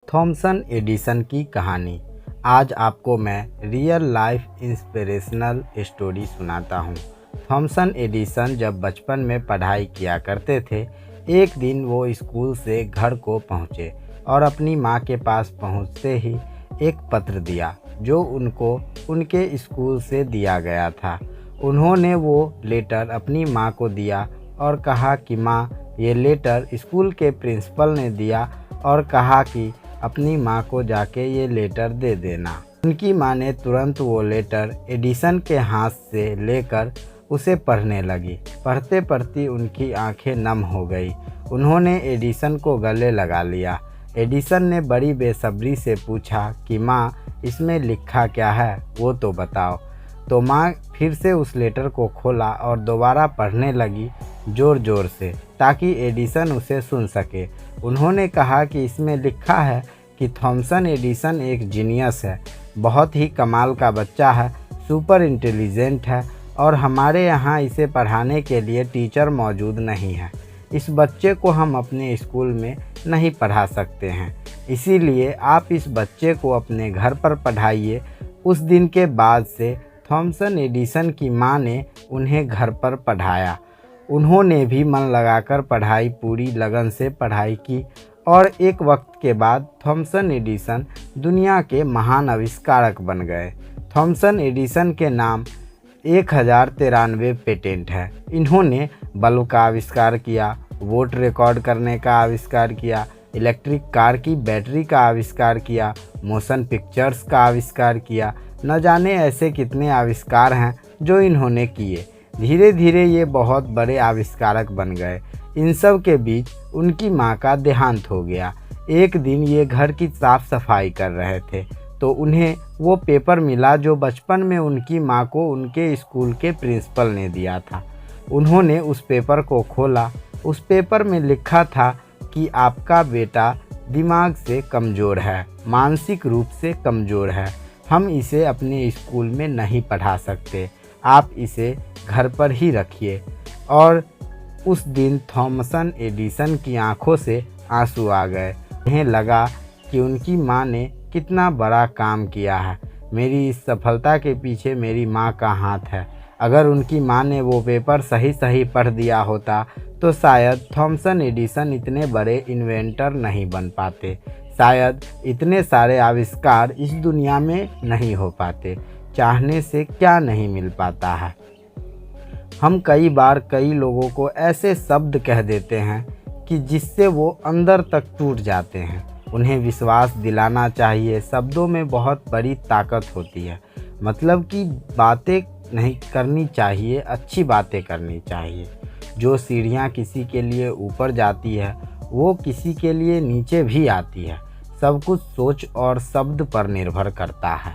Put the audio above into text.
Thompson Edison की कहानी। आज आपको मैं रियल लाइफ इंस्पिरेशनल स्टोरी सुनाता हूँ। थॉमसन एडिसन जब बचपन में पढ़ाई किया करते थे, एक दिन वो स्कूल से घर को पहुँचे और अपनी माँ के पास पहुँचते ही एक पत्र दिया जो उनको उनके स्कूल से दिया गया था। उन्होंने वो लेटर अपनी माँ को दिया और कहा कि माँ, ये लेटर स्कूल के प्रिंसिपल ने दिया और कहा कि अपनी माँ को जाके ये लेटर दे देना। उनकी माँ ने तुरंत वो लेटर एडिसन के हाथ से लेकर उसे पढ़ने लगी। पढ़ते पढ़ते उनकी आंखें नम हो गई। उन्होंने एडिसन को गले लगा लिया। एडिसन ने बड़ी बेसब्री से पूछा कि माँ, इसमें लिखा क्या है, वो तो बताओ। तो माँ फिर से उस लेटर को खोला और दोबारा पढ़ने लगी ज़ोर ज़ोर से, ताकि एडिसन उसे सुन सके। उन्होंने कहा कि इसमें लिखा है कि थॉमसन एडिसन एक जीनियस है, बहुत ही कमाल का बच्चा है, सुपर इंटेलिजेंट है और हमारे यहाँ इसे पढ़ाने के लिए टीचर मौजूद नहीं है। इस बच्चे को हम अपने स्कूल में नहीं पढ़ा सकते हैं, इसीलिए आप इस बच्चे को अपने घर पर पढ़ाइए। उस दिन के बाद से थॉमसन एडिसन की माँ ने उन्हें घर पर पढ़ाया। उन्होंने भी मन लगाकर पढ़ाई पूरी लगन से पढ़ाई की और एक वक्त के बाद थॉमसन एडिसन दुनिया के महान आविष्कारक बन गए। थॉमसन एडिसन के नाम 1093 पेटेंट है। इन्होंने बल्ब का आविष्कार किया, वोट रिकॉर्ड करने का आविष्कार किया, इलेक्ट्रिक कार की बैटरी का आविष्कार किया, मोशन पिक्चर्स का आविष्कार किया। न जाने ऐसे कितने आविष्कार हैं जो इन्होंने किए। धीरे धीरे ये बहुत बड़े आविष्कारक बन गए। इन सब के बीच उनकी माँ का देहांत हो गया। एक दिन ये घर की साफ सफाई कर रहे थे तो उन्हें वो पेपर मिला जो बचपन में उनकी माँ को उनके स्कूल के प्रिंसिपल ने दिया था। उन्होंने उस पेपर को खोला। उस पेपर में लिखा था कि आपका बेटा दिमाग से कमज़ोर है, मानसिक रूप से कमज़ोर है, हम इसे अपने स्कूल में नहीं पढ़ा सकते, आप इसे घर पर ही रखिए। और उस दिन थॉमसन एडिसन की आंखों से आंसू आ गए। उन्हें लगा कि उनकी माँ ने कितना बड़ा काम किया है। मेरी इस सफलता के पीछे मेरी माँ का हाथ है। अगर उनकी माँ ने वो पेपर सही सही पढ़ दिया होता तो शायद थॉमसन एडिसन इतने बड़े इन्वेंटर नहीं बन पाते, शायद इतने सारे आविष्कार इस दुनिया में नहीं हो पाते। चाहने से क्या नहीं मिल पाता है। हम कई बार कई लोगों को ऐसे शब्द कह देते हैं कि जिससे वो अंदर तक टूट जाते हैं। उन्हें विश्वास दिलाना चाहिए। शब्दों में बहुत बड़ी ताकत होती है। मतलब कि बातें नहीं करनी चाहिए, अच्छी बातें करनी चाहिए। जो सीढ़ियाँ किसी के लिए ऊपर जाती है वो किसी के लिए नीचे भी आती है। सब कुछ सोच और शब्द पर निर्भर करता है।